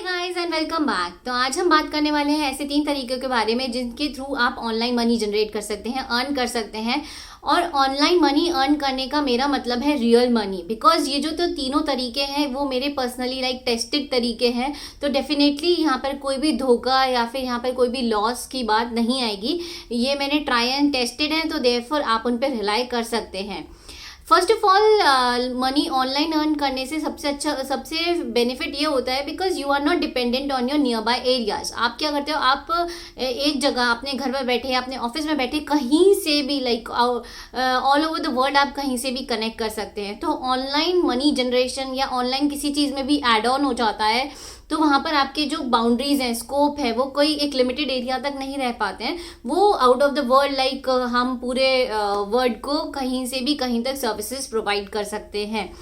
Guys and welcome back. तो आज हम बात करने वाले हैं ऐसे 3 तरीकों के बारे में जिनके थ्रू आप ऑनलाइन मनी जनरेट कर सकते हैं, अर्न कर सकते हैं। और ऑनलाइन मनी अर्न करने का मेरा मतलब है रियल मनी, बिकॉज ये जो तो तीनों तरीके हैं वो मेरे पर्सनली टेस्टेड तरीके हैं। तो डेफिनेटली यहाँ पर कोई भी धोखा या फिर यहाँ पर कोई भी लॉस की बात नहीं आएगी। ये मैंने ट्राई एंड टेस्टेड है, तो देयरफॉर आप उन पर रिलाई कर सकते हैं। First of all, money online earn करने से सबसे बेनिफिट ये होता है because you are not dependent on your nearby areas. आप क्या करते हो, आप एक जगह अपने घर पर बैठे, अपने ऑफिस में बैठे, कहीं से भी ऑल ओवर द वर्ल्ड आप कहीं से भी कनेक्ट कर सकते हैं। तो ऑनलाइन मनी जनरेशन या ऑनलाइन किसी चीज़ में भी एड ऑन हो जाता है, तो वहाँ पर आपके जो बाउंड्रीज हैं, स्कोप है, वो कोई एक लिमिटेड एरिया तक नहीं रह पाते हैं। वो आउट ऑफ द वर्ल्ड हम पूरे वर्ल्ड को कहीं से भी कहीं तक सर्विसेज प्रोवाइड कर सकते हैं।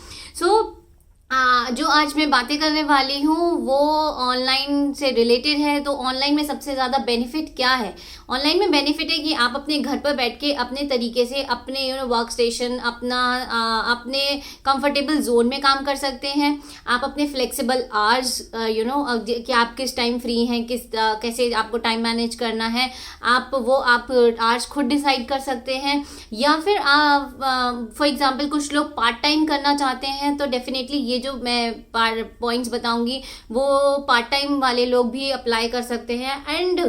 जो आज मैं बातें करने वाली हूँ वो ऑनलाइन से रिलेटेड है। तो ऑनलाइन में सबसे ज़्यादा बेनिफिट क्या है? ऑनलाइन में बेनिफिट है कि आप अपने घर पर बैठ के अपने तरीके से अपने वर्क स्टेशन, अपने कंफर्टेबल जोन में काम कर सकते हैं। आप अपने फ्लेक्सिबल आवर्स कि आप किस टाइम फ्री हैं, कैसे आपको टाइम मैनेज करना है, आप आवर्स खुद डिसाइड कर सकते हैं। या फिर फॉर एग्जांपल कुछ लोग पार्ट टाइम करना चाहते हैं, तो डेफिनेटली ये जो मैं पॉइंट्स बताऊंगी वो पार्ट टाइम वाले लोग भी अप्लाई कर सकते हैं। एंड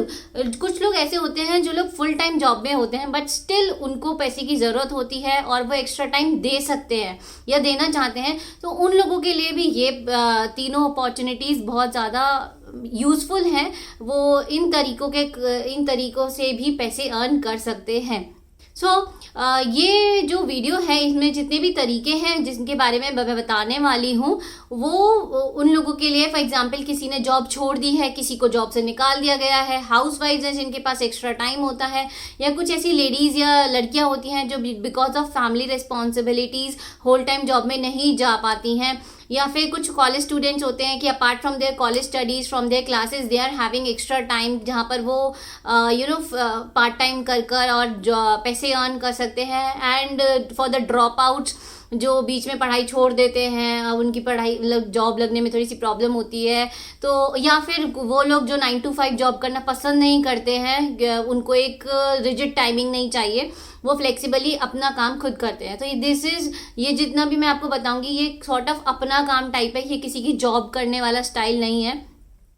कुछ लोग ऐसे होते हैं जो लोग फुल टाइम जॉब में होते हैं बट स्टिल उनको पैसे की ज़रूरत होती है और वो एक्स्ट्रा टाइम दे सकते हैं या देना चाहते हैं। तो उन लोगों के लिए भी ये तीनों अपॉर्चुनिटीज़ बहुत ज़्यादा यूज़फुल हैं। वो इन तरीकों से भी पैसे अर्न कर सकते हैं। ये जो वीडियो है इसमें जितने भी तरीके हैं जिनके बारे में मैं बताने वाली हूँ वो उन लोगों के लिए, फॉर एग्जांपल किसी ने जॉब छोड़ दी है, किसी को जॉब से निकाल दिया गया है, हाउसवाइफ्स हैं जिनके पास एक्स्ट्रा टाइम होता है, या कुछ ऐसी लेडीज़ या लड़कियाँ होती हैं जो because of family responsibilities whole time job में नहीं जा पाती हैं, या फिर कुछ कॉलेज स्टूडेंट्स होते हैं कि apart from their college studies, from their classes, they are having extra time जहाँ पर वो पार्ट टाइम कर और पैसे अर्न कर सकते हैं। And for the drop outs जो बीच में पढ़ाई छोड़ देते हैं, उनकी पढ़ाई जॉब लगने में थोड़ी सी प्रॉब्लम होती है, तो या फिर वो लोग जो 9 to 5 जॉब करना पसंद नहीं करते हैं, उनको एक रिजिड टाइमिंग नहीं चाहिए, वो फ्लेक्सिबली अपना काम खुद करते हैं। तो ये जितना भी मैं आपको बताऊंगी ये सॉर्ट ऑफ अपना काम टाइप है, ये किसी की जॉब करने वाला स्टाइल नहीं है।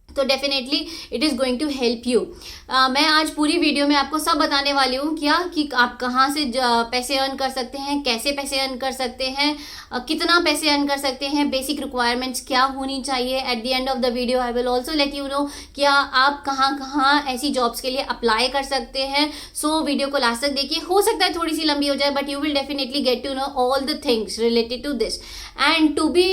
तो definitely it is going to help you. मैं आज पूरी वीडियो में आपको सब बताने वाली हूँ कि आप कहाँ से पैसे अर्न कर सकते हैं, कैसे पैसे अर्न कर सकते हैं, कितना पैसे अर्न कर सकते हैं, बेसिक रिक्वायरमेंट्स क्या होनी चाहिए। At the end of the video I will also let you know कि आप कहाँ ऐसी जॉब्स के लिए अप्लाई कर सकते हैं। सो वीडियो को लास्ट तक देखिए। हो सकता है थोड़ी सी लंबी हो जाए but you will definitely get to know all the things related to this. And to be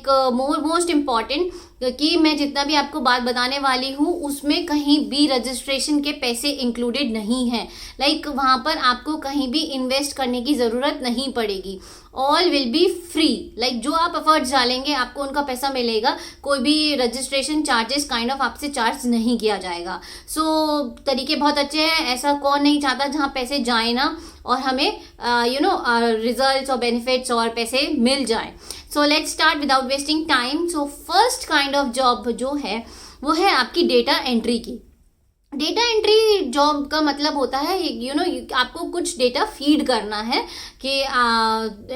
most important कि मैं जितना भी आपको बात बताने वाली हूँ उसमें कहीं भी रजिस्ट्रेशन के पैसे इंक्लूडेड नहीं है। वहाँ पर आपको कहीं भी इन्वेस्ट करने की ज़रूरत नहीं पड़ेगी। All will be free. जो आप एफर्ट्स डालेंगे आपको उनका पैसा मिलेगा। कोई भी रजिस्ट्रेशन चार्जेस आपसे चार्ज नहीं किया जाएगा। तरीके बहुत अच्छे हैं। ऐसा कौन नहीं चाहता जहाँ पैसे जाए ना और हमें रिजल्ट्स और बेनिफिट्स और पैसे मिल जाए। So let's start without wasting time. First kind of job जो है वो है आपकी डेटा एंट्री की। डेटा एंट्री जॉब का मतलब होता है आपको कुछ डेटा फीड करना है कि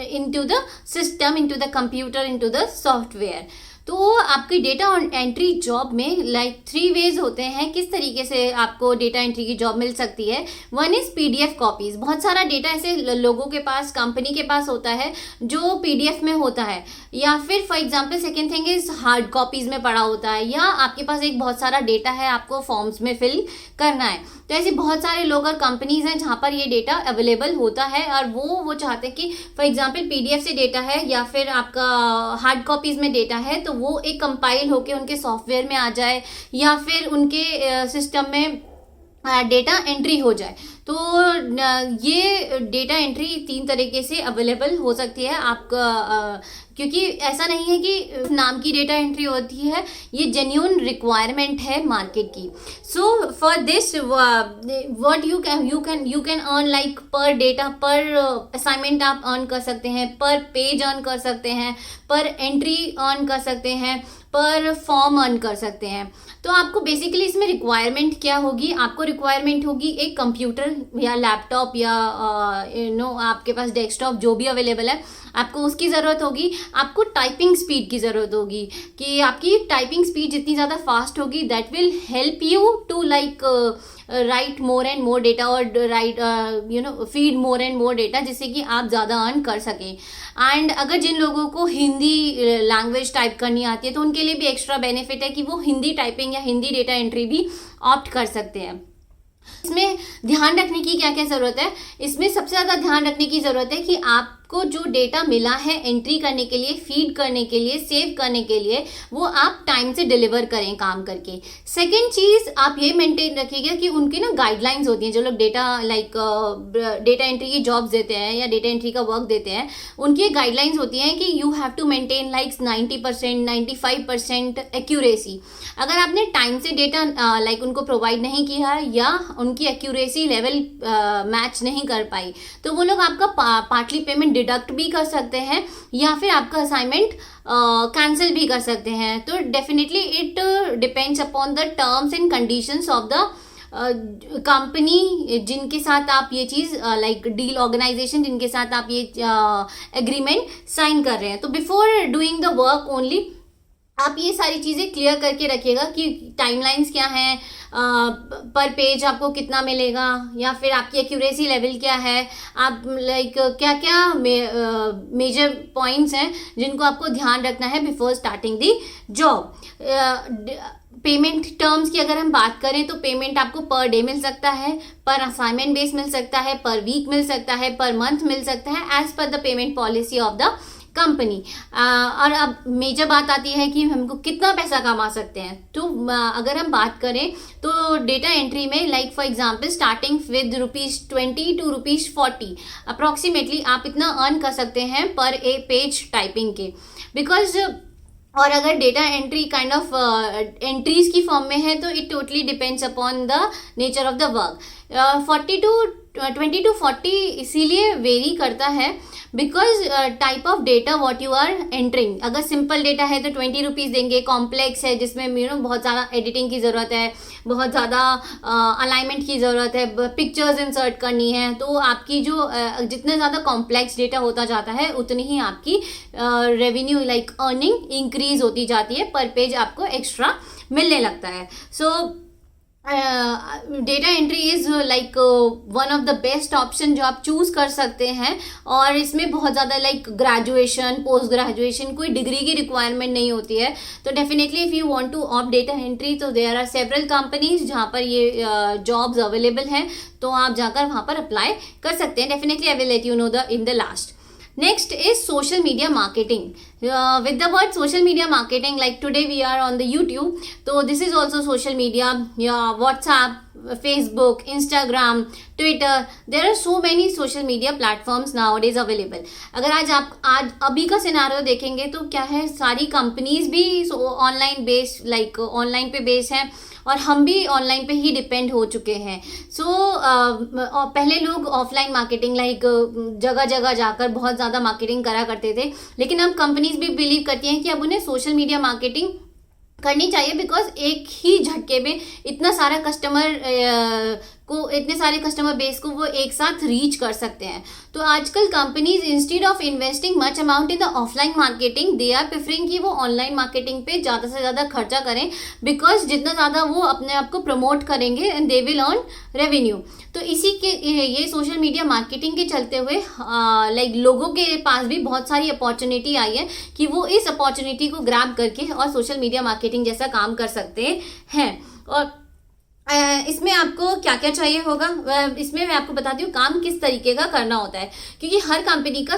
into the system, into the computer, into the software. तो आपकी डेटा एंट्री जॉब में 3 वेज होते हैं किस तरीके से आपको डेटा एंट्री की जॉब मिल सकती है। One is PDF copies. बहुत सारा डेटा ऐसे लोगों के पास, कंपनी के पास होता है जो PDF में होता है, या फिर for example second thing is hard copies में पड़ा होता है, या आपके पास एक बहुत सारा डेटा है आपको फॉर्म्स में फिल करना है। तो ऐसे बहुत सारे लोग और कंपनीज हैं जहाँ पर ये डेटा अवेलेबल होता है और वो चाहते हैं कि फॉर एग्जांपल PDF से डेटा है या फिर आपका हार्ड कॉपीज़ में डेटा है तो वो एक कंपाइल होके उनके सॉफ्टवेयर में आ जाए या फिर उनके सिस्टम में डेटा एंट्री हो जाए। तो ये डेटा एंट्री 3 तरीके से अवेलेबल हो सकती है आपका, क्योंकि ऐसा नहीं है कि नाम की डेटा एंट्री होती है, ये जेन्युइन रिक्वायरमेंट है मार्केट की. So for this what you can earn like पर डेटा, पर असाइनमेंट आप अर्न कर सकते हैं, पर पेज अर्न कर सकते हैं, पर एंट्री अर्न कर सकते हैं, पर फॉर्म अर्न कर सकते हैं. तो आपको बेसिकली इसमें रिक्वायरमेंट क्या होगी, आपको रिक्वायरमेंट होगी एक कंप्यूटर या लैपटॉप या आपके पास डेस्कटॉप जो भी अवेलेबल है, आपको उसकी ज़रूरत होगी. आपको टाइपिंग स्पीड की ज़रूरत होगी कि आपकी टाइपिंग स्पीड जितनी ज़्यादा फास्ट होगी that will help you to like write more and more data और write feed more and more data, जिससे कि आप ज़्यादा अर्न कर सकें. एंड अगर जिन लोगों को हिंदी लैंग्वेज टाइप करनी आती है तो उनके लिए भी एक्स्ट्रा बेनिफिट है कि वो हिंदी टाइपिंग या हिंदी डेटा एंट्री भी ऑप्ट कर सकते हैं. इसमें ध्यान रखने की क्या क्या ज़रूरत है, इसमें सबसे ज़्यादा ध्यान रखने की ज़रूरत है कि आपको जो डेटा मिला है एंट्री करने के लिए, फीड करने के लिए, सेव करने के लिए, वो आप टाइम से डिलीवर करें काम करके. सेकंड चीज़ आप ये मेंटेन रखिएगा कि उनकी ना गाइडलाइंस होती हैं, जो लोग डेटा डेटा एंट्री की जॉब्स देते हैं या डेटा एंट्री का वर्क देते हैं, उनकी गाइडलाइंस होती हैं कि you have to maintain like 90% 95% accuracy. अगर आपने टाइम से डेटा उनको प्रोवाइड नहीं किया या उनकी एक्यूरेसी लेवल मैच नहीं कर पाई, तो वो लोग आपका पार्टली पेमेंट डिडक्ट भी कर सकते हैं या फिर आपका असाइनमेंट कैंसिल भी कर सकते हैं. तो definitely it depends upon the terms and conditions of the company जिनके साथ आप ये चीज़ डील ऑर्गेनाइजेशन जिनके साथ आप ये एग्रीमेंट साइन कर रहे हैं. तो before doing the work only आप ये सारी चीज़ें क्लियर करके रखिएगा कि टाइमलाइंस क्या हैं, पर पेज आपको कितना मिलेगा, या फिर आपकी एक्यूरेसी लेवल क्या है, आप क्या क्या मेजर पॉइंट्स हैं जिनको आपको ध्यान रखना है before starting the job. Payment terms की अगर हम बात करें तो पेमेंट आपको पर डे मिल सकता है, पर असाइनमेंट बेस मिल सकता है, पर वीक मिल सकता है, पर मंथ मिल सकता है, as per the payment policy of the company. और अब मेजर बात आती है कि हमको कितना पैसा कमा सकते हैं. तो अगर हम बात करें तो डेटा एंट्री में for example starting with ₹20 to ₹40 approximately आप इतना अर्न कर सकते हैं पर ए पेज टाइपिंग के. बिकॉज और अगर data entry kind of entries की फॉर्म में है तो it totally depends upon the nature of the work. 20 to 40 इसीलिए वेरी करता है because type of data what you are entering. अगर सिंपल डेटा है तो ₹20 देंगे, कॉम्प्लेक्स है जिसमें बहुत ज़्यादा एडिटिंग की ज़रूरत है, बहुत ज़्यादा अलाइनमेंट की ज़रूरत है, पिक्चर्स इंसर्ट करनी है, तो आपकी जो जितना ज़्यादा कॉम्प्लेक्स डेटा होता जाता है उतनी ही आपकी रेवेन्यू अर्निंग इंक्रीज होती जाती है, पर पेज आपको एक्स्ट्रा मिलने लगता है. सो data entry is one of the best option जो आप चूज़ कर सकते हैं. और इसमें बहुत ज़्यादा ग्रेजुएशन, पोस्ट ग्रेजुएशन, कोई डिग्री की रिक्वायरमेंट नहीं होती है. तो definitely if you want to opt data entry तो देयर आर सेवरल कंपनीज जहाँ पर ये जॉब्स अवेलेबल हैं, तो आप जाकर वहाँ पर अप्लाई कर सकते हैं. Definitely I will let you know in the last. Next is social media marketing. With the word social media marketing, like today we are on the YouTube, so this is also social media. WhatsApp, Facebook, Instagram, Twitter. There are so many social media platforms nowadays available. अगर आज अभी का scenario देखेंगे तो क्या है, सारी companies भी ऑनलाइन बेस ऑनलाइन पे बेस हैं और हम भी ऑनलाइन पे ही डिपेंड हो चुके हैं. सो पहले लोग ऑफलाइन मार्केटिंग जगह जगह जाकर बहुत ज़्यादा मार्केटिंग करा करते थे, लेकिन अब कंपनीज भी बिलीव करती हैं कि अब उन्हें सोशल मीडिया मार्केटिंग करनी चाहिए बिकॉज एक ही झटके में इतने सारे कस्टमर बेस को वो एक साथ रीच कर सकते हैं. तो आजकल companies instead of investing much amount in the offline marketing they are preferring कि वो ऑनलाइन मार्केटिंग पे ज़्यादा से ज़्यादा खर्चा करें, बिकॉज जितना ज़्यादा वो अपने आप को प्रमोट करेंगे and they will earn revenue. तो इसी के ये सोशल मीडिया मार्केटिंग के चलते हुए लोगों के पास भी बहुत सारी अपॉर्चुनिटी आई है कि वो इस अपॉर्चुनिटी को ग्रैब करके और सोशल मीडिया मार्केटिंग जैसा काम कर सकते हैं. और इसमें आपको क्या क्या चाहिए होगा, इसमें मैं आपको बताती हूँ काम किस तरीके का करना होता है, क्योंकि हर कंपनी का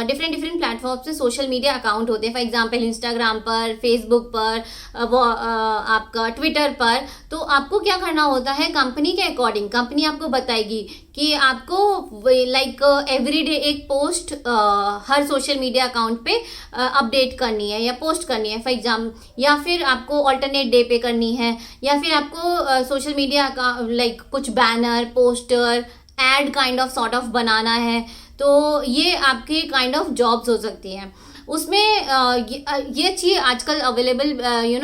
डिफरेंट प्लेटफॉर्म से सोशल मीडिया अकाउंट होते हैं. फॉर एग्जांपल इंस्टाग्राम पर, फेसबुक पर, आपका ट्विटर पर. तो आपको क्या करना होता है, कंपनी के अकॉर्डिंग कंपनी आपको बताएगी कि आपको लाइक एवरीडे एक पोस्ट हर सोशल मीडिया अकाउंट पे अपडेट करनी है या पोस्ट करनी है फॉर एग्जाम्पल, या फिर आपको ऑल्टरनेट डे पे करनी है, या फिर आपको सोशल मीडिया लाइक कुछ banner, poster, ad kind of sort of बनाना है। तो ये आपकी काइंड ऑफ जॉब्स हो सकती हैं। उसमें ये चीज़ आजकल अवेलेबल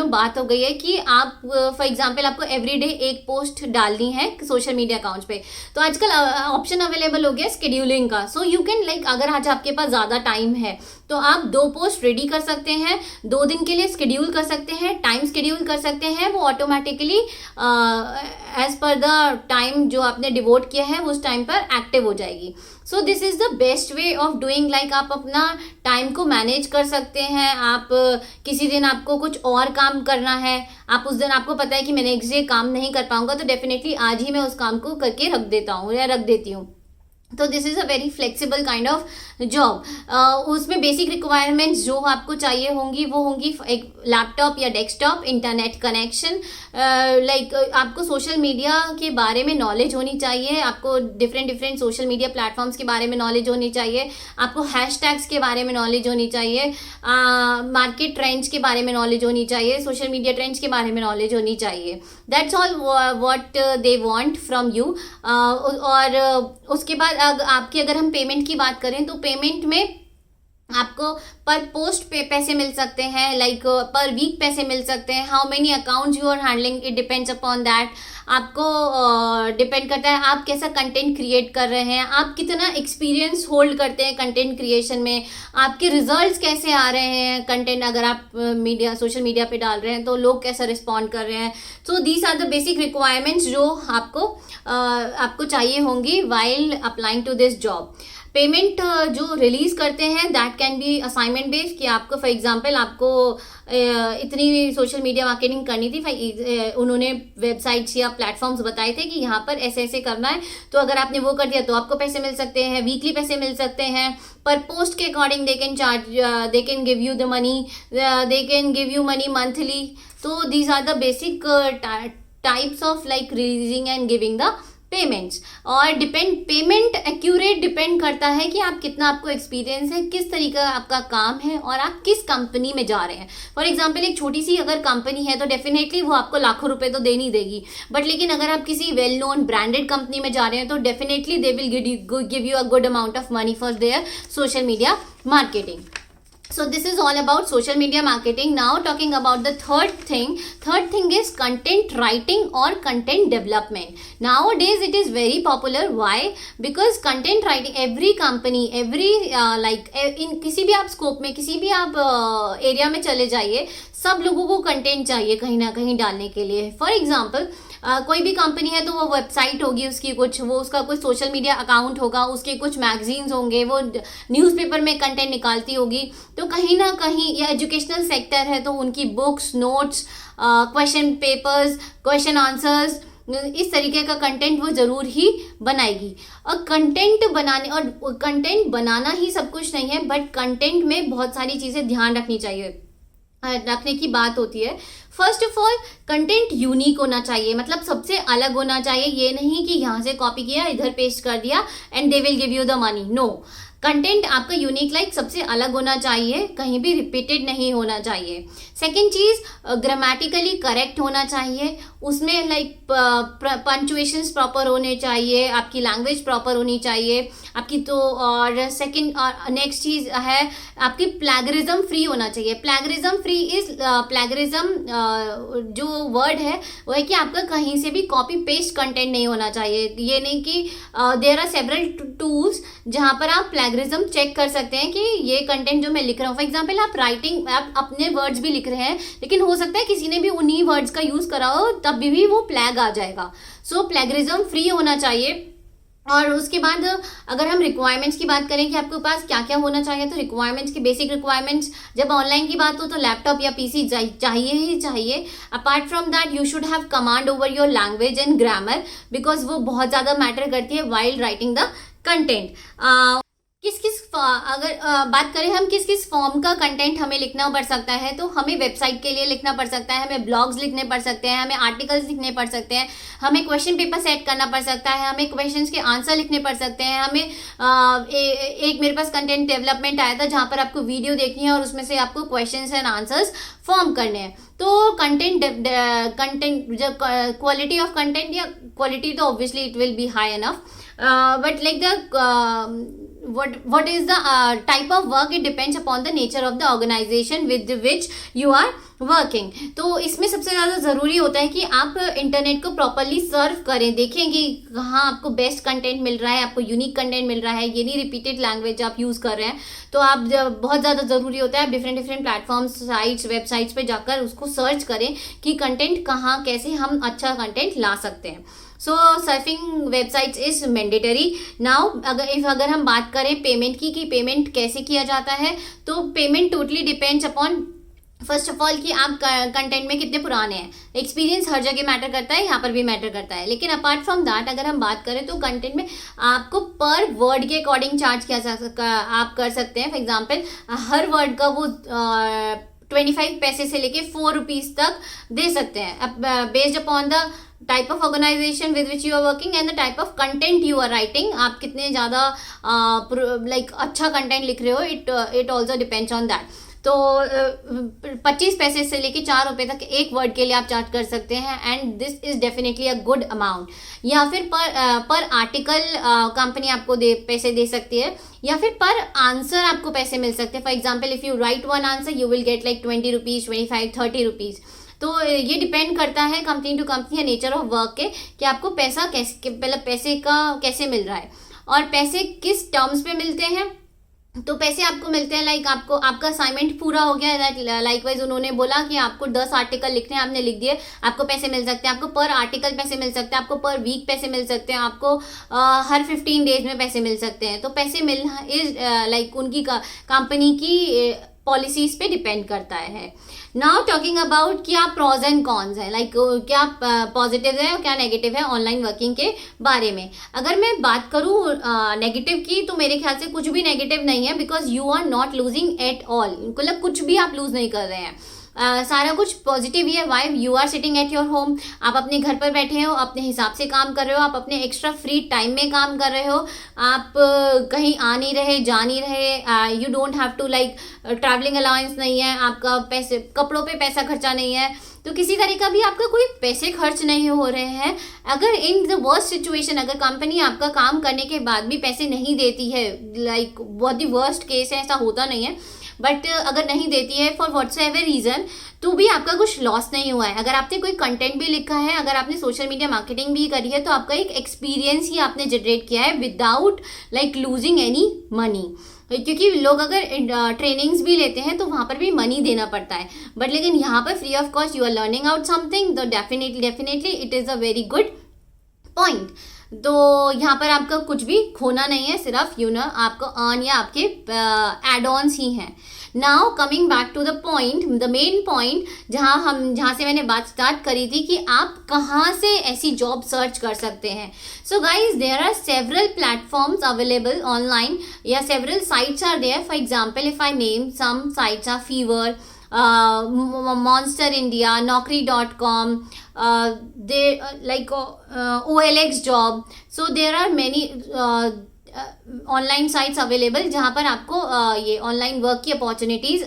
बात हो गई है कि आप फॉर एग्जांपल आपको एवरीडे एक पोस्ट डालनी है सोशल मीडिया अकाउंट्स पे, तो आजकल ऑप्शन अवेलेबल हो गया स्केड्यूलिंग का। सो यू कैन लाइक अगर आज आपके पास ज़्यादा टाइम है तो आप 2 पोस्ट रेडी कर सकते हैं, 2 दिन के लिए स्केड्यूल कर सकते हैं, टाइम स्केड्यूल कर सकते हैं, वो automatically as per the time जो आपने डिवोट किया है उस टाइम पर एक्टिव हो जाएगी। So this is the best way of doing, like आप अपना टाइम को मैनेज कर सकते हैं। आप किसी दिन आपको कुछ और काम करना है, आप उस दिन आपको पता है कि मैं नेक्स्ट डे काम नहीं कर पाऊंगा, तो डेफिनेटली आज ही मैं उस काम को करके रख देता हूँ या रख देती हूँ। तो this is a very flexible kind of job. उसमें बेसिक रिक्वायरमेंट्स जो आपको चाहिए होंगी वो होंगी एक लैपटॉप या डेस्कटॉप, इंटरनेट कनेक्शन, लाइक आपको सोशल मीडिया के बारे में नॉलेज होनी चाहिए, आपको डिफरेंट सोशल मीडिया प्लेटफॉर्म्स के बारे में नॉलेज होनी चाहिए, आपको हैशटैग्स के बारे में नॉलेज होनी चाहिए, मार्केट ट्रेंड्स के बारे में नॉलेज होनी चाहिए, सोशल मीडिया ट्रेंड्स के बारे में नॉलेज होनी चाहिए। That's all what they want from you. और उसके बाद आपकी अगर हम पेमेंट की बात करें तो पेमेंट में आपको पर पोस्ट पे पैसे मिल सकते हैं, लाइक पर वीक पैसे मिल सकते हैं। How many accounts you are handling, it depends upon that. आपको डिपेंड करता है आप कैसा कंटेंट क्रिएट कर रहे हैं, आप कितना एक्सपीरियंस होल्ड करते हैं कंटेंट क्रिएशन में, आपके रिजल्ट्स कैसे आ रहे हैं कंटेंट अगर आप सोशल मीडिया पे डाल रहे हैं तो लोग कैसा रिस्पॉन्ड कर रहे हैं। So these are the basic requirements जो आपको चाहिए होंगी while applying to this job. Payment जो रिलीज करते हैं that can be assignment based, कि आपको फॉर एग्जांपल आपको इतनी सोशल मीडिया मार्केटिंग करनी थी, उन्होंने वेबसाइट्स या प्लेटफॉर्म्स बताए थे कि यहाँ पर ऐसे ऐसे करना है, तो अगर आपने वो कर दिया तो आपको पैसे मिल सकते हैं, वीकली पैसे मिल सकते हैं, पर पोस्ट के according they can charge, they can give you the money, they can give you money monthly. तो these are the basic types of like releasing and giving the payments. और पेमेंट एक्यूरेट डिपेंड करता है कि आप कितना आपको experience है, किस तरीके का आपका काम है और आप किस कंपनी में जा रहे हैं। फॉर एग्जांपल एक छोटी सी अगर कंपनी है तो डेफिनेटली वो आपको लाखों रुपए तो दे नहीं देगी, बट लेकिन अगर आप किसी वेल नोन ब्रांडेड कंपनी में जा रहे हैं तो definitely they will give you a good amount of money for their social media marketing. So this is all about social media marketing. Now talking about the third thing is content writing or content development. Nowadays it is very popular. Why? Because content writing, every company, in किसी भी आप scope में, किसी भी आप area में चले जाइए, सब लोगों को कंटेंट चाहिए कहीं ना कहीं डालने के लिए। फॉर एग्जाम्पल कोई भी कंपनी है तो वो वेबसाइट होगी उसकी, उसका कुछ सोशल मीडिया अकाउंट होगा, उसके कुछ मैगजीन्स होंगे, वो न्यूज़पेपर में कंटेंट निकालती होगी, तो कहीं ना कहीं या एजुकेशनल सेक्टर है तो उनकी books, notes, question papers, question answers, इस तरीके का कंटेंट वो ज़रूर ही बनाएगी। और कंटेंट बनाना ही सब कुछ नहीं है, बट कंटेंट में बहुत सारी चीज़ें ध्यान रखने की बात होती है। First of all content unique होना चाहिए, मतलब सबसे अलग होना चाहिए। ये नहीं कि यहाँ से कॉपी किया, इधर पेस्ट कर दिया and they will give you the money. No, content आपका यूनिक, लाइक सबसे अलग होना चाहिए, कहीं भी रिपीटेड नहीं होना चाहिए। सेकेंड चीज़, ग्रामेटिकली करेक्ट होना चाहिए, उसमें लाइक पंचुएशंस प्रॉपर होने चाहिए, आपकी लैंग्वेज प्रॉपर होनी चाहिए आपकी। तो और सेकेंड और नेक्स्ट चीज़ है आपकी प्लैगरिज्म फ्री होना चाहिए। प्लैगरिज्म फ्री इज जो वर्ड है वो है कि आपका कहीं से भी कॉपी पेस्ट कंटेंट नहीं होना चाहिए। ये नहीं कि देयर आर सेवरल टूल्स जहाँ पर आप प्लैगरिज्म चेक कर सकते हैं कि ये कंटेंट जो मैं लिख रहा हूँ, फॉर एग्जाम्पल आप अपने वर्ड्स भी लिख रहे हैं, लेकिन हो सकता है किसी ने भी उन्हीं वर्ड्स का यूज़ करा हो, तब भी वो प्लैग आ जाएगा। सो प्लैगरिज्म फ्री होना चाहिए। और उसके बाद अगर हम रिक्वायरमेंट्स की बात करें कि आपके पास क्या क्या होना चाहिए, तो रिक्वायरमेंट्स की बेसिक रिक्वायरमेंट्स, जब ऑनलाइन की बात हो तो लैपटॉप या पीसी चाहिए ही चाहिए। Apart from that you should have command over your language and grammar, because वो बहुत ज़्यादा मैटर करती है वाइल राइटिंग द कंटेंट। किस अगर बात करें हम किस किस फॉर्म का कंटेंट हमें लिखना पड़ सकता है, तो हमें वेबसाइट के लिए लिखना पड़ सकता है, हमें ब्लॉग्स लिखने पड़ सकते हैं, हमें आर्टिकल्स लिखने पड़ सकते हैं, हमें क्वेश्चन पेपर सेट करना पड़ सकता है, हमें क्वेश्चंस के आंसर लिखने पड़ सकते हैं, हमें एक मेरे पास कंटेंट डेवलपमेंट आया था जहाँ पर आपको वीडियो देखनी है और उसमें से आपको क्वेश्चंस एंड आंसर्स फॉर्म करने हैं। तो कंटेंट जब क्वालिटी ऑफ कंटेंट, या क्वालिटी तो obviously it will be high enough, but like what is the type of work, it depends upon the nature of the organization with which you are working। तो इसमें सबसे ज़्यादा ज़रूरी होता है कि आप इंटरनेट को प्रॉपरली सर्व करें, देखें कि कहाँ आपको बेस्ट कंटेंट मिल रहा है, आपको यूनिक कंटेंट मिल रहा है, ये नहीं रिपीटेड लैंग्वेज आप यूज़ कर रहे हैं। तो आप बहुत ज़्यादा ज़रूरी होता है आप डिफरेंट प्लेटफॉर्म्स, साइट्स, वेबसाइट्स पे जाकर उसको सर्च करें कि कंटेंट कहाँ, कैसे हम अच्छा कंटेंट ला सकते हैं। So surfing websites is mandatory now. अगर हम बात करें पेमेंट की, कि पेमेंट कैसे किया जाता है, तो payment totally depends upon first of all कि आप कंटेंट में कितने पुराने हैं। एक्सपीरियंस हर जगह मैटर करता है, यहाँ पर भी मैटर करता है, लेकिन अपार्ट फ्रॉम दैट अगर हम बात करें तो कंटेंट में आपको पर वर्ड के अकॉर्डिंग चार्ज किया आप कर सकते हैं। फॉर एग्जांपल हर वर्ड का वो 25 पैसे से लेके 4 रुपीज़ तक दे सकते हैं, अब based upon the type of organization with which you are working and the type of content you are writing. आप कितने ज़्यादा अच्छा कंटेंट लिख रहे हो, it also depends on that. तो 25 पैसे से लेके 4 रुपये तक एक वर्ड के लिए आप चार्ज कर सकते हैं, and this is definitely a good amount. या फिर पर आर्टिकल कंपनी आपको पैसे दे सकती है, या फिर पर आंसर आपको पैसे मिल सकते हैं। For example if you right one answer you will get like 20 rupees, 25, 30 rupees. तो ये डिपेंड करता है कंपनी टू कंपनी या नेचर ऑफ वर्क के, कि आपको पैसा कैसे, मतलब पैसे का कैसे मिल रहा है, और पैसे किस टर्म्स पे मिलते हैं। तो पैसे आपको मिलते हैं लाइक आपको आपका असाइनमेंट पूरा हो गया, लाइकवाइज उन्होंने बोला कि आपको 10 आर्टिकल लिखने हैं, आपने लिख दिए, आपको पैसे मिल सकते हैं। आपको पर आर्टिकल पैसे मिल सकते हैं, आपको पर वीक पैसे मिल सकते हैं, आपको हर 15 डेज में पैसे मिल सकते हैं। तो पैसे मिलना इज लाइक उनकी कंपनी की पॉलिसीज पे डिपेंड करता है। नाउ टॉकिंग अबाउट क्या प्रॉज एंड कॉन्स है, लाइक क्या पॉजिटिव है और क्या नेगेटिव है ऑनलाइन वर्किंग के बारे में। अगर मैं बात करूँ नेगेटिव की, तो मेरे ख्याल से कुछ भी नेगेटिव नहीं है, because you are not losing at all, मतलब कुछ भी आप लूज नहीं कर रहे हैं। सारा कुछ पॉजिटिव ही है। Why you are sitting at your home, आप अपने घर पर बैठे हो, अपने हिसाब से काम कर रहे हो, आप अपने एक्स्ट्रा फ्री टाइम में काम कर रहे हो, आप कहीं आ नहीं रहे, जा नहीं रहे, you don't have to like travelling allowance नहीं है, आपका पैसे कपड़ों पे पैसा खर्चा नहीं है, तो किसी तरह का भी आपका कोई पैसे खर्च नहीं हो रहे हैं। अगर इन द वर्स्ट सिचुएशन, अगर कंपनी आपका काम करने के बाद भी पैसे नहीं देती है, लाइक बहुत ही वर्स्ट केस है, ऐसा होता नहीं है, बट अगर नहीं देती है फॉर व्हाट्सएवर रीज़न, तो भी आपका कुछ लॉस नहीं हुआ है। अगर आपने कोई कंटेंट भी लिखा है, अगर आपने सोशल मीडिया मार्केटिंग भी करी है, तो आपका एक एक्सपीरियंस ही आपने जनरेट किया है without like losing any money. क्योंकि लोग अगर ट्रेनिंग्स भी लेते हैं तो वहाँ पर भी मनी देना पड़ता है, बट लेकिन यहाँ पर free of cost you are learning out something, तो definitely it is a very good point. तो यहाँ पर आपका कुछ भी खोना नहीं है, सिर्फ आपको अर्न या आपके एड ऑन्स ही हैं। Now coming back to the point, the main point जहाँ से मैंने बात स्टार्ट करी थी कि आप कहाँ से ऐसी जॉब सर्च कर सकते हैं। So guys there are several platforms available online, या several sites are there. For example if I name some sites are Fiverr, Monster India, Naukri.com, they like OLX job. So there are many online sites available जहाँ पर आपको ये online work की opportunities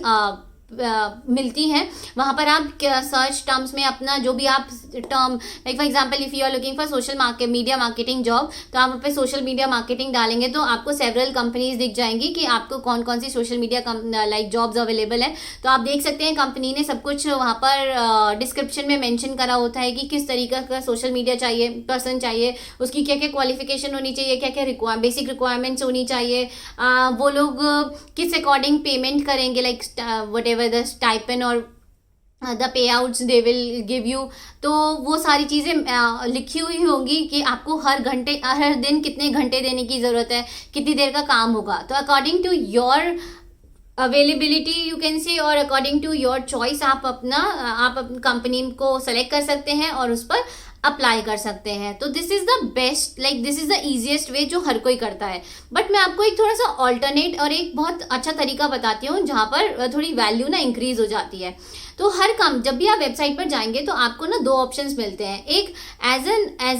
मिलती हैं। वहाँ पर आप सर्च टर्म्स में अपना जो भी आप term, like for example if you are looking for social media marketing job, तो आप पे सोशल मीडिया मार्केटिंग डालेंगे तो आपको सेवरल कंपनीज दिख जाएंगी कि आपको कौन कौन सी social media like jobs available है। तो आप देख सकते हैं कंपनी ने सब कुछ वहाँ पर डिस्क्रिप्शन में मेंशन करा होता है कि किस तरीके का सोशल मीडिया चाहिए, पर्सन चाहिए, उसकी क्या क्या क्वालिफिकेशन होनी चाहिए, क्या क्या बेसिक रिक्वायरमेंट्स होनी चाहिए, वो लोग किस अकॉर्डिंग पेमेंट करेंगे, like whatever the stipend और the payouts they will give you. तो वो सारी चीज़ें लिखी हुई होंगी कि आपको हर दिन कितने घंटे देने की ज़रूरत है, कितनी देर का काम होगा। तो according to your availability you can say, और अकॉर्डिंग टू योर चॉइस आप कंपनी को सेलेक्ट कर सकते हैं और उस पर अप्लाई कर सकते हैं। तो this is the best, like this is the easiest way जो हर कोई करता है। बट मैं आपको एक थोड़ा सा ऑल्टरनेट और एक बहुत अच्छा तरीका बताती हूँ जहाँ पर थोड़ी वैल्यू ना इंक्रीज हो जाती है। तो हर काम, जब भी आप वेबसाइट पर जाएंगे तो आपको ना दो ऑप्शंस मिलते हैं, एक as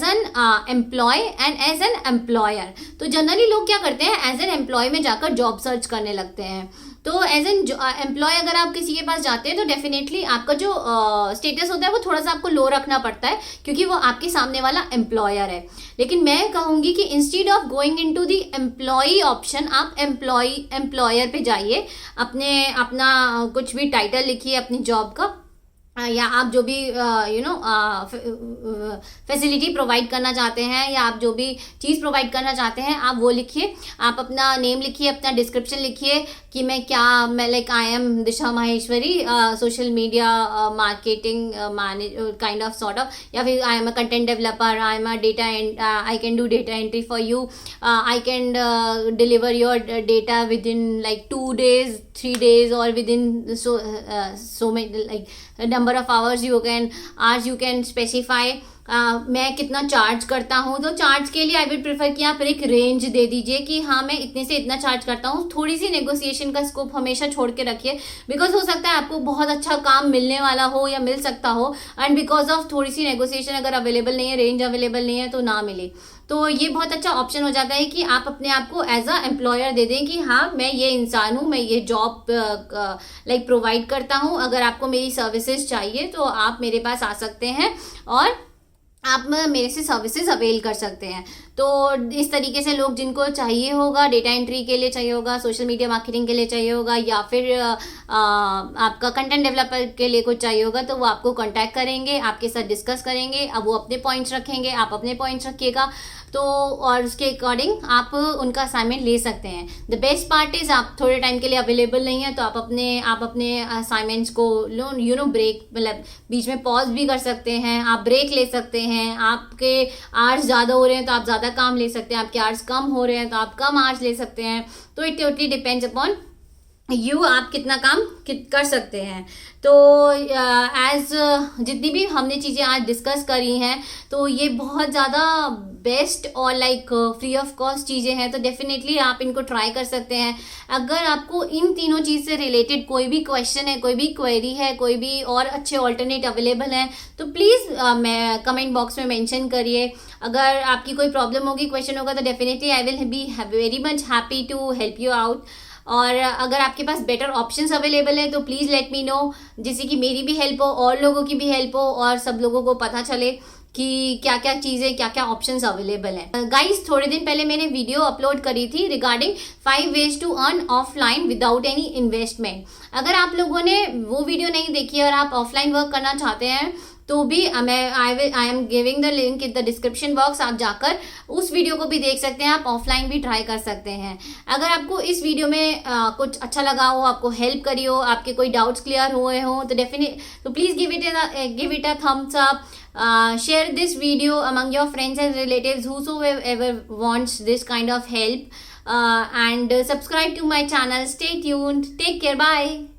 an employ and as an employer. तो जनरली लोग क्या करते हैं, एज एन एम्प्लॉय में जाकर जॉब सर्च करने लगते हैं। तो एज एन एम्प्लॉय अगर आप किसी के पास जाते हैं तो डेफिनेटली आपका जो स्टेटस होता है वो थोड़ा सा आपको लो रखना पड़ता है, क्योंकि वो आपके सामने वाला एम्प्लॉयर है। लेकिन मैं कहूँगी कि instead of going into the employ option, आप एम्प्लॉयर पे जाइए, अपना कुछ भी टाइटल लिखिए अपनी जॉब का, या आप जो भी फैसिलिटी प्रोवाइड करना चाहते हैं या आप जो भी चीज़ प्रोवाइड करना चाहते हैं आप वो लिखिए। आप अपना नेम लिखिए, अपना डिस्क्रिप्शन लिखिए कि मैं like I am Disha Maheshwari, social media marketing kind of sort of, या फिर I am a content developer, I am a data I can do data entry for you, I can deliver your data with in like 2 days 3 days or within so many like number of hours you can specify। मैं कितना charge करता हूँ, तो charge के लिए I will prefer कि आप एक रेंज दे दीजिए कि हाँ मैं इतने से इतना चार्ज करता हूँ। थोड़ी सी नेगोशिएशन का स्कोप हमेशा छोड़ के रखिए, बिकॉज हो सकता है आपको बहुत अच्छा काम मिलने वाला हो या मिल सकता हो, एंड बिकॉज ऑफ थोड़ी सी नेगोशिएशन अगर अवेलेबल नहीं है, रेंज अवेलेबल नहीं है तो ना मिले। तो ये बहुत अच्छा ऑप्शन हो जाता है कि आप अपने आप को एज अ एम्प्लॉयर दे दें कि हाँ मैं ये इंसान हूँ, मैं ये जॉब लाइक प्रोवाइड करता हूँ, अगर आपको मेरी सर्विसेज चाहिए तो आप मेरे पास आ सकते हैं और आप मेरे से सर्विसेज अवेल कर सकते हैं। तो इस तरीके से लोग जिनको चाहिए होगा, डेटा एंट्री के लिए चाहिए होगा, सोशल मीडिया मार्केटिंग के लिए चाहिए होगा, या फिर आपका कंटेंट डेवलपर के लिए कुछ चाहिए होगा, तो वो आपको कांटेक्ट करेंगे, आपके साथ डिस्कस करेंगे। अब वो अपने पॉइंट्स रखेंगे, आप अपने पॉइंट्स रखिएगा, तो और उसके अकॉर्डिंग आप उनका असाइनमेंट ले सकते हैं। द बेस्ट पार्ट इज आप थोड़े टाइम के लिए अवेलेबल नहीं है तो आप अपने असाइनमेंट्स को ब्रेक, मतलब बीच में पॉज भी कर सकते हैं, आप ब्रेक ले सकते हैं। आपके आवर्स ज़्यादा हो रहे हैं तो आप ज़्यादा काम ले सकते हैं, आपके आवर्स कम हो रहे हैं तो आप कम आवर्स ले सकते हैं। तो it totally depends upon you, आप कितना काम कर सकते हैं। तो जितनी भी हमने चीज़ें आज डिस्कस करी हैं तो ये बहुत ज़्यादा बेस्ट और लाइक फ्री ऑफ कॉस्ट चीज़ें हैं, तो डेफिनेटली आप इनको ट्राई कर सकते हैं। अगर आपको इन तीनों चीज़ से रिलेटेड कोई भी क्वेश्चन है, कोई भी क्वेरी है, कोई भी और अच्छे ऑल्टरनेट अवेलेबल हैं तो प्लीज़ मैं कमेंट बॉक्स में मेंशन करिए। अगर आपकी कोई प्रॉब्लम होगी, क्वेश्चन होगा, तो definitely I will be very much happy to help you out. और अगर आपके पास बेटर ऑप्शंस अवेलेबल है तो प्लीज़ लेट मी नो, जिससे कि मेरी भी हेल्प हो और लोगों की भी हेल्प हो और सब लोगों को पता चले कि क्या क्या चीज़ें, क्या क्या ऑप्शंस अवेलेबल हैं। गाइस, थोड़े दिन पहले मैंने वीडियो अपलोड करी थी regarding 5 ways to earn offline without any investment. अगर आप लोगों ने वो वीडियो नहीं देखी और आप ऑफलाइन वर्क करना चाहते हैं तो भी I am giving the link in the description box, आप जाकर उस वीडियो को भी देख सकते हैं, आप ऑफलाइन भी ट्राई कर सकते हैं। अगर आपको इस वीडियो में कुछ अच्छा लगा हो, आपको हेल्प करी हो, आपके कोई डाउट्स क्लियर हुए हो तो please give it a thumbs up, share this video among your friends and relatives whosoever wants this kind of help, and subscribe to my channel. Stay tuned, take care, bye.